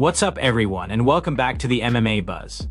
What's up everyone and welcome back to the MMA Buzz.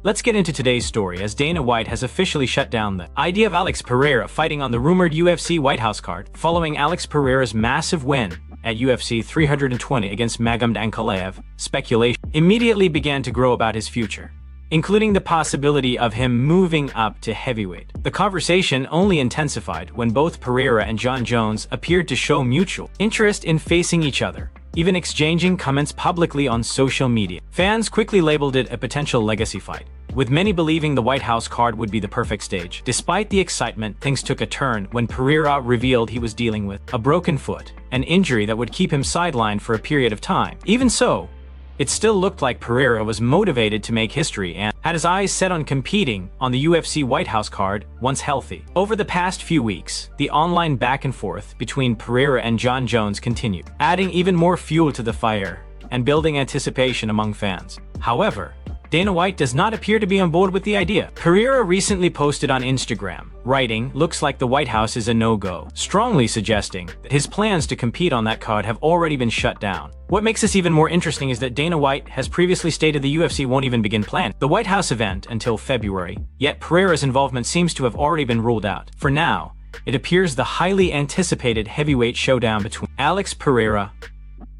Let's get into today's story as Dana White has officially shut down the idea of Alex Pereira fighting on the rumored UFC White House card following Alex Pereira's massive win at UFC 320 against Magomed Ankalaev. Speculation immediately began to grow about his future, including the possibility of him moving up to heavyweight. The conversation only intensified when both Pereira and Jon Jones appeared to show mutual interest in facing each other, even exchanging comments publicly on social media. Fans quickly labeled it a potential legacy fight, with many believing the White House card would be the perfect stage. Despite the excitement, things took a turn when Pereira revealed he was dealing with a broken foot, an injury that would keep him sidelined for a period of time. Even so, it still looked like Pereira was motivated to make history and had his eyes set on competing on the UFC White House card once healthy. Over the past few weeks, the online back and forth between Pereira and Jon Jones continued, adding even more fuel to the fire and building anticipation among fans. However, Dana White does not appear to be on board with the idea. Pereira recently posted on Instagram, writing, "Looks like the White House is a no-go," strongly suggesting that his plans to compete on that card have already been shut down. What makes this even more interesting is that Dana White has previously stated the UFC won't even begin planning the White House event until February, yet Pereira's involvement seems to have already been ruled out. For now, it appears the highly anticipated heavyweight showdown between Alex Pereira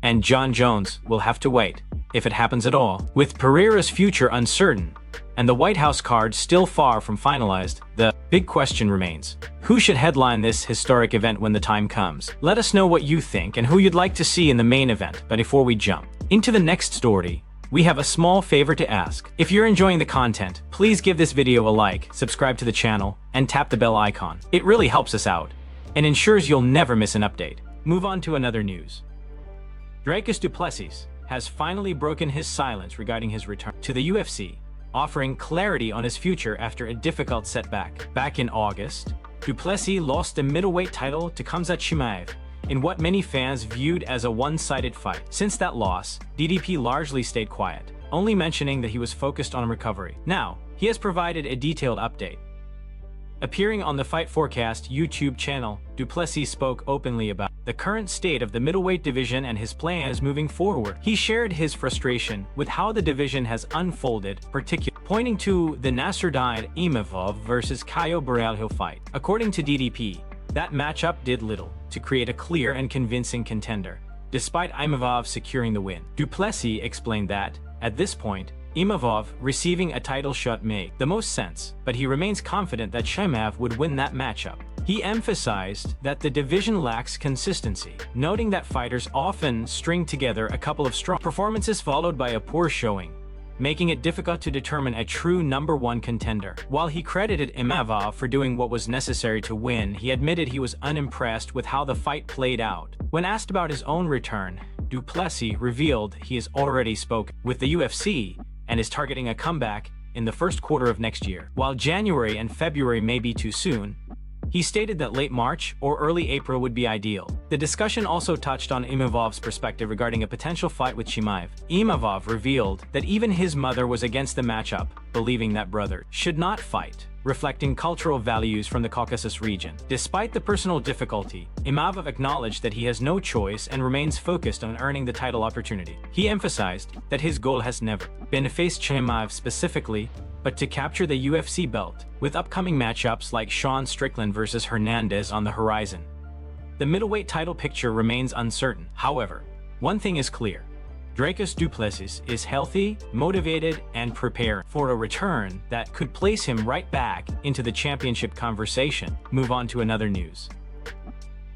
and Jon Jones will have to wait, if it happens at all. With Pereira's future uncertain and the White House card still far from finalized, the big question remains: who should headline this historic event when the time comes? Let us know what you think and who you'd like to see in the main event. But before we jump into the next story, we have a small favor to ask. If you're enjoying the content, please give this video a like, subscribe to the channel, and tap the bell icon. It really helps us out and ensures you'll never miss an update. Move on to another news. Dricus du Plessis has finally broken his silence regarding his return to the UFC, offering clarity on his future after a difficult setback. Back in August, du Plessis lost the middleweight title to Khamzat in what many fans viewed as a one-sided fight. Since that loss, DDP largely stayed quiet, only mentioning that he was focused on recovery. Now, he has provided a detailed update. Appearing on the Fight Forecast YouTube channel, du Plessis spoke openly about the current state of the middleweight division and his plans moving forward. He shared his frustration with how the division has unfolded, particularly pointing to the Nasruddin Imavov versus Caio Borralho fight. According to DDP, that matchup did little to create a clear and convincing contender, despite Imavov securing the win. Du Plessis explained that, at this point, Imavov receiving a title shot made the most sense, but he remains confident that Chimaev would win that matchup. He emphasized that the division lacks consistency, noting that fighters often string together a couple of strong performances followed by a poor showing, making it difficult to determine a true #1 contender. While he credited Imavov for doing what was necessary to win, he admitted he was unimpressed with how the fight played out. When asked about his own return, du Plessis revealed he has already spoken with the UFC and is targeting a comeback in the first quarter of next year. While January and February may be too soon, he stated that late March or early April would be ideal. The discussion also touched on Imavov's perspective regarding a potential fight with Chimaev. Imavov revealed that even his mother was against the matchup, believing that brother should not fight, reflecting cultural values from the Caucasus region. Despite the personal difficulty, Imavov acknowledged that he has no choice and remains focused on earning the title opportunity. He emphasized that his goal has never been to face Chimaev specifically, but to capture the UFC belt, with upcoming matchups like Sean Strickland versus Hernandez on the horizon. The middleweight title picture remains uncertain. However, one thing is clear: Dricus du Plessis is healthy, motivated, and prepared for a return that could place him right back into the championship conversation. Move on to another news.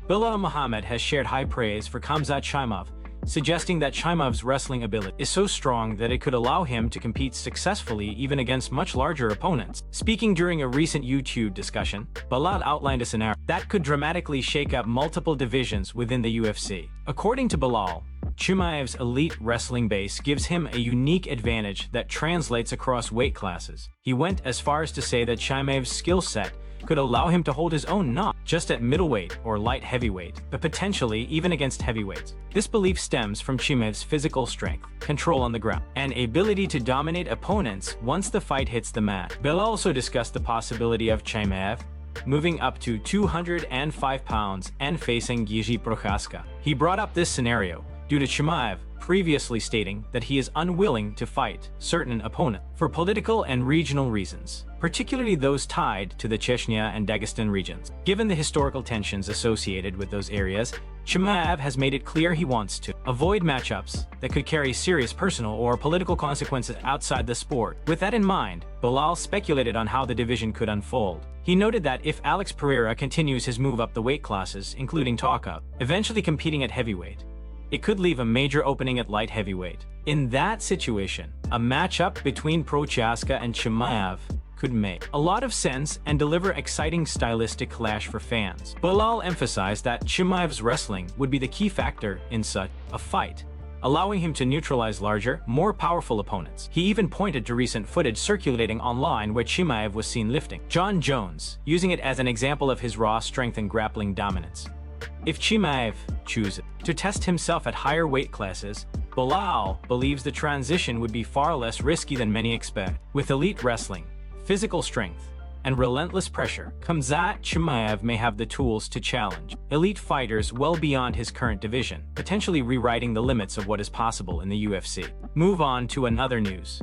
Belal Muhammad has shared high praise for Khamzat Chimaev, suggesting that Chimaev's wrestling ability is so strong that it could allow him to compete successfully even against much larger opponents. Speaking during a recent YouTube discussion, Belal outlined a scenario that could dramatically shake up multiple divisions within the UFC. According to Belal, Chimaev's elite wrestling base gives him a unique advantage that translates across weight classes. He went as far as to say that Chimaev's skill set could allow him to hold his own not just at middleweight or light heavyweight, but potentially even against heavyweights. This belief stems from Chimaev's physical strength, control on the ground, and ability to dominate opponents once the fight hits the mat. Belal also discussed the possibility of Chimaev moving up to 205 pounds and facing Gaethje Prochaska. He brought up this scenario due to Chimaev previously stating that he is unwilling to fight certain opponents for political and regional reasons, particularly those tied to the Chechnya and Dagestan regions. Given the historical tensions associated with those areas, Chimaev has made it clear he wants to avoid matchups that could carry serious personal or political consequences outside the sport. With that in mind, Belal speculated on how the division could unfold. He noted that if Alex Pereira continues his move up the weight classes, including talk-up, eventually competing at heavyweight, it could leave a major opening at light heavyweight. In that situation, a matchup between Prochaska and Chimaev could make a lot of sense and deliver exciting stylistic clash for fans. Belal emphasized that Chimaev's wrestling would be the key factor in such a fight, allowing him to neutralize larger, more powerful opponents. He even pointed to recent footage circulating online where Chimaev was seen lifting John Jones, using it as an example of his raw strength and grappling dominance. If Chimaev chooses to test himself at higher weight classes, Belal believes the transition would be far less risky than many expect. With elite wrestling, physical strength, and relentless pressure, Khamzat Chimaev may have the tools to challenge elite fighters well beyond his current division, potentially rewriting the limits of what is possible in the UFC. Move on to another news.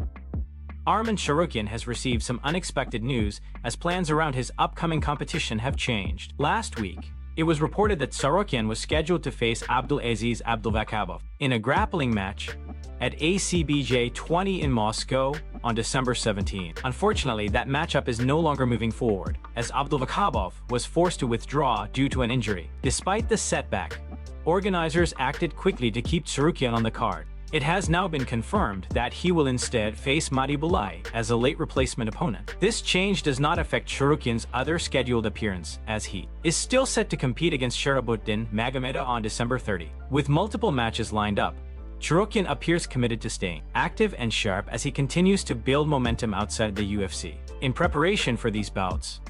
Arman Tsarukyan has received some unexpected news as plans around his upcoming competition have changed. Last week, it was reported that Tsarukyan was scheduled to face Abdulaziz Abdulvakabov in a grappling match at ACBJ 20 in Moscow on December 17. Unfortunately, that matchup is no longer moving forward, as Abdulvakabov was forced to withdraw due to an injury. Despite the setback, organizers acted quickly to keep Tsarukyan on the card. It has now been confirmed that he will instead face Madi Bulai as a late replacement opponent. This change does not affect Tsarukyan's other scheduled appearance, as he is still set to compete against Sharabuddin Magomedov on December 30. With multiple matches lined up, Tsarukyan appears committed to staying active and sharp as he continues to build momentum outside the UFC. In preparation for these bouts,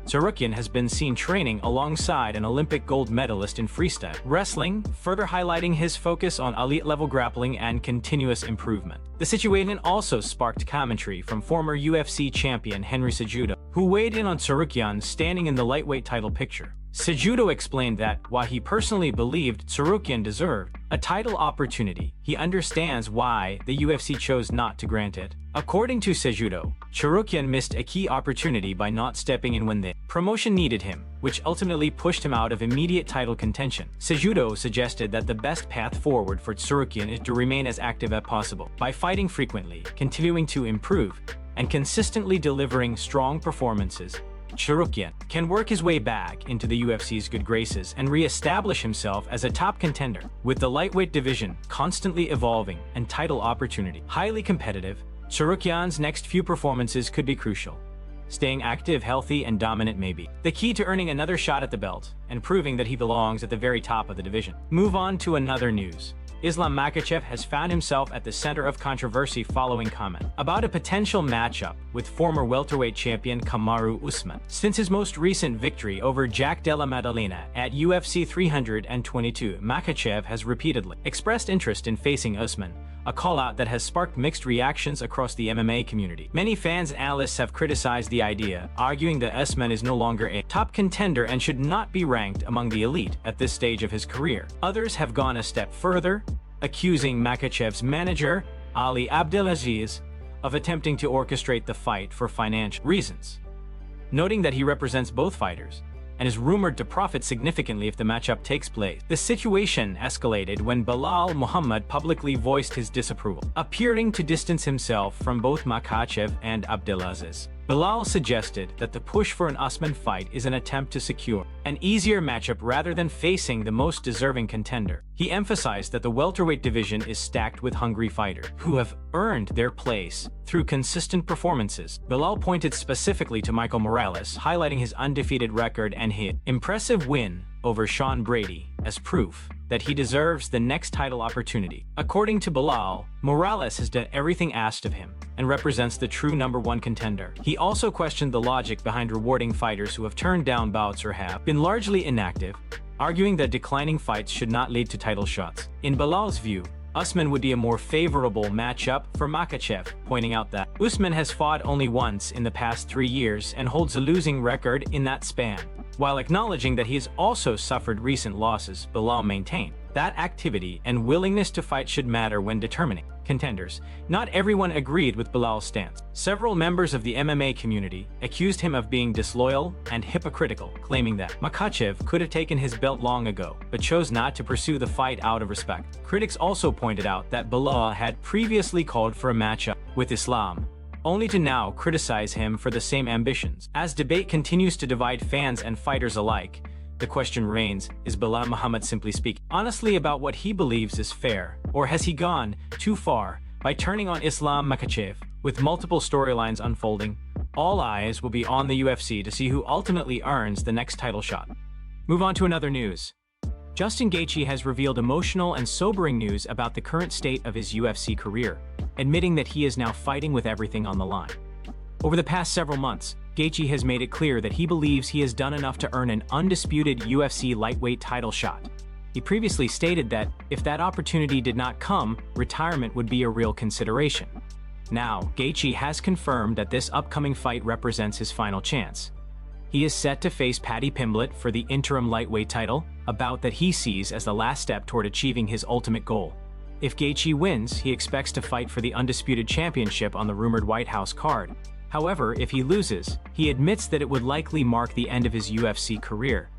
Tsarukyan has been seen training alongside an Olympic gold medalist in freestyle wrestling, further highlighting his focus on elite-level grappling and continuous improvement. The situation also sparked commentary from former UFC champion Henry Cejudo, who weighed in on Tsarukyan standing in the lightweight title picture. Cejudo explained that, while he personally believed Tsarukyan deserved a title opportunity, he understands why the UFC chose not to grant it. According to Cejudo, Tsarukyan missed a key opportunity by not stepping in when the promotion needed him, which ultimately pushed him out of immediate title contention. Cejudo suggested that the best path forward for Tsarukyan is to remain as active as possible by fighting frequently, continuing to improve, and consistently delivering strong performances. Tsarukyan can work his way back into the UFC's good graces and re-establish himself as a top contender. With the lightweight division constantly evolving and title opportunity highly competitive, Tsarukyan's next few performances could be crucial. Staying active, healthy, and dominant may be the key to earning another shot at the belt and proving that he belongs at the very top of the division. Move on to another news. Islam Makhachev has found himself at the center of controversy following comment about a potential matchup with former welterweight champion Kamaru Usman. Since his most recent victory over Jack Della Maddalena at UFC 322, Makhachev has repeatedly expressed interest in facing Usman, a call-out that has sparked mixed reactions across the MMA community. Many fans and analysts have criticized the idea, arguing that Usman is no longer a top contender and should not be ranked among the elite at this stage of his career. Others have gone a step further, accusing Makhachev's manager, Ali Abdelaziz, of attempting to orchestrate the fight for financial reasons, noting that he represents both fighters and is rumored to profit significantly if the matchup takes place. The situation escalated when Belal Muhammad publicly voiced his disapproval, appearing to distance himself from both Makhachev and Abdelaziz. Belal suggested that the push for an Usman fight is an attempt to secure an easier matchup rather than facing the most deserving contender. He emphasized that the welterweight division is stacked with hungry fighters who have earned their place through consistent performances. Belal pointed specifically to Michael Morales, highlighting his undefeated record and his impressive win over Sean Brady as proof that he deserves the next title opportunity. According to Belal, Morales has done everything asked of him and represents the true #1 contender. He also questioned the logic behind rewarding fighters who have turned down bouts or have been largely inactive, arguing that declining fights should not lead to title shots. In Belal's view, Usman would be a more favorable matchup for Makhachev, pointing out that Usman has fought only once in the past 3 years and holds a losing record in that span. While acknowledging that he has also suffered recent losses, Belal maintained That activity and willingness to fight should matter when determining contenders. Not everyone agreed with Belal's stance. Several members of the MMA community accused him of being disloyal and hypocritical, claiming that Makhachev could have taken his belt long ago, but chose not to pursue the fight out of respect. Critics also pointed out that Belal had previously called for a matchup with Islam, only to now criticize him for the same ambitions. As debate continues to divide fans and fighters alike, the question remains, is Belal Muhammad simply speaking honestly about what he believes is fair, or has he gone too far by turning on Islam Makhachev? With multiple storylines unfolding, all eyes will be on the UFC to see who ultimately earns the next title shot. Move on to another news. Justin Gaethje has revealed emotional and sobering news about the current state of his UFC career, admitting that he is now fighting with everything on the line. Over the past several months, Gaethje has made it clear that he believes he has done enough to earn an undisputed UFC lightweight title shot. He previously stated that, if that opportunity did not come, retirement would be a real consideration. Now, Gaethje has confirmed that this upcoming fight represents his final chance. He is set to face Paddy Pimblett for the interim lightweight title, a bout that he sees as the last step toward achieving his ultimate goal. If Gaethje wins, he expects to fight for the undisputed championship on the rumored White House card. However, if he loses, he admits that it would likely mark the end of his UFC career.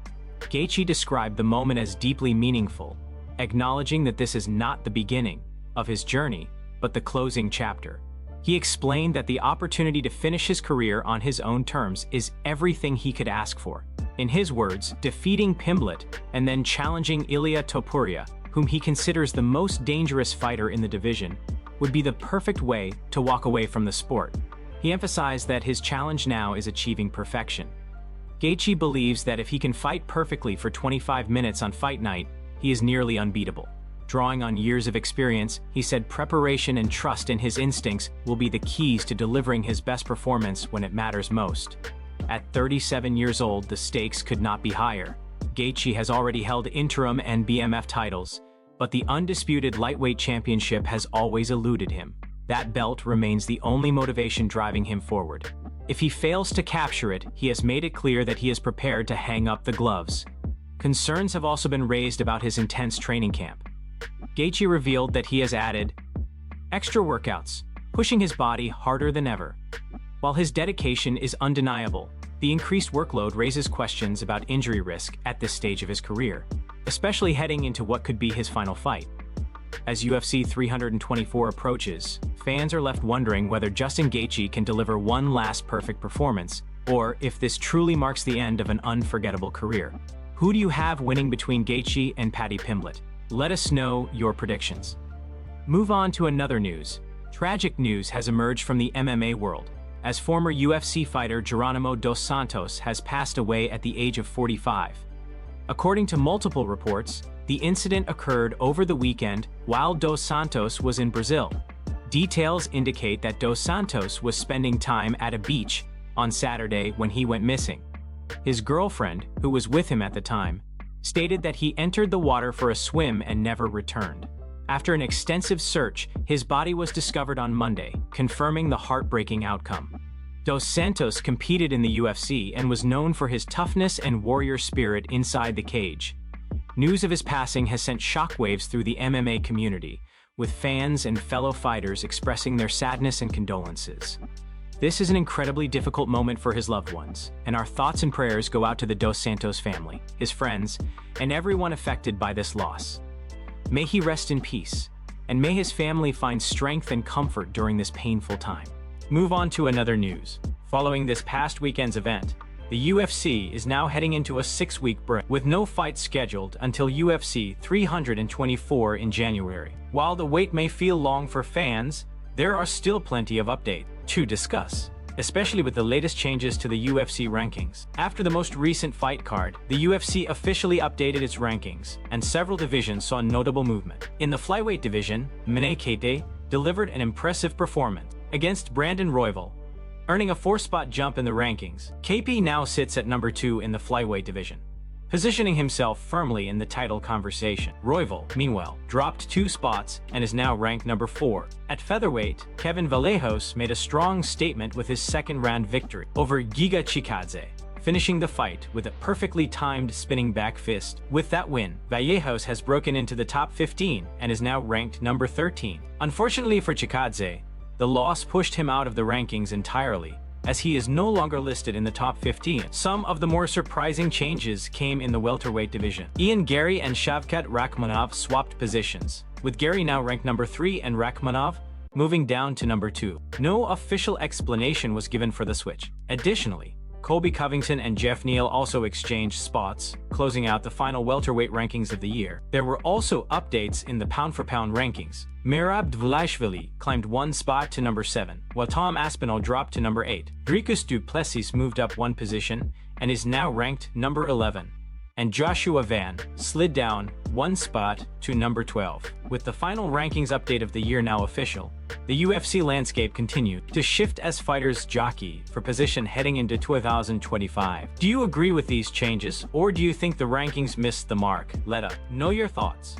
Gaethje described the moment as deeply meaningful, acknowledging that this is not the beginning of his journey, but the closing chapter. He explained that the opportunity to finish his career on his own terms is everything he could ask for. In his words, defeating Pimblett and then challenging Ilia Topuria, whom he considers the most dangerous fighter in the division, would be the perfect way to walk away from the sport. He emphasized that his challenge now is achieving perfection. Gaethje believes that if he can fight perfectly for 25 minutes on fight night, he is nearly unbeatable. Drawing on years of experience, he said preparation and trust in his instincts will be the keys to delivering his best performance when it matters most. At 37 years old, the stakes could not be higher. Gaethje has already held interim and BMF titles, but the undisputed lightweight championship has always eluded him. That belt remains the only motivation driving him forward. If he fails to capture it, he has made it clear that he is prepared to hang up the gloves. Concerns have also been raised about his intense training camp. Gaethje revealed that he has added extra workouts, pushing his body harder than ever. While his dedication is undeniable, the increased workload raises questions about injury risk at this stage of his career, especially heading into what could be his final fight. As UFC 324 approaches, fans are left wondering whether Justin Gaethje can deliver one last perfect performance, or if this truly marks the end of an unforgettable career. Who do you have winning between Gaethje and Paddy Pimblett? Let us know your predictions. Move on to another news. Tragic news has emerged from the MMA world, as former UFC fighter Geronimo dos Santos has passed away at the age of 45. According to multiple reports, the incident occurred over the weekend while Dos Santos was in Brazil. Details indicate that Dos Santos was spending time at a beach on Saturday when he went missing. His girlfriend, who was with him at the time, stated that he entered the water for a swim and never returned. After an extensive search, his body was discovered on Monday, confirming the heartbreaking outcome. Dos Santos competed in the UFC and was known for his toughness and warrior spirit inside the cage. News of his passing has sent shockwaves through the MMA community, with fans and fellow fighters expressing their sadness and condolences. This is an incredibly difficult moment for his loved ones, and our thoughts and prayers go out to the Dos Santos family, his friends, and everyone affected by this loss. May he rest in peace, and may his family find strength and comfort during this painful time. Move on to another news. Following this past weekend's event, the UFC is now heading into a 6-week break, with no fights scheduled until UFC 324 in January. While the wait may feel long for fans, there are still plenty of updates to discuss, especially with the latest changes to the UFC rankings. After the most recent fight card, the UFC officially updated its rankings, and several divisions saw notable movement. In the flyweight division, Gaethje delivered an impressive performance against Brandon Royval, earning a 4-spot jump in the rankings. KP now sits at number 2 in the flyweight division, positioning himself firmly in the title conversation. Royval, meanwhile, dropped 2 spots and is now ranked number 4. At featherweight, Kevin Vallejos made a strong statement with his second-round victory over Giga Chikadze, finishing the fight with a perfectly timed spinning back fist. With that win, Vallejos has broken into the top 15 and is now ranked number 13. Unfortunately for Chikadze, the loss pushed him out of the rankings entirely, as he is no longer listed in the top 15. Some of the more surprising changes came in the welterweight division. Ian Gary and Shavkat Rakhmonov swapped positions, with Gary now ranked number 3 and Rakhmonov moving down to number 2. No official explanation was given for the switch. Additionally, Colby Covington and Jeff Neal also exchanged spots, closing out the final welterweight rankings of the year. There were also updates in the pound-for-pound rankings. Merab Dvalishvili climbed 1 spot to number 7, while Tom Aspinall dropped to number 8. Dricus du Plessis moved up 1 position and is now ranked number 11. And Joshua Van slid down 1 spot to number 12. With the final rankings update of the year now official, the UFC landscape continued to shift as fighters jockey for position heading into 2025. Do you agree with these changes, or do you think the rankings missed the mark? Let us know your thoughts.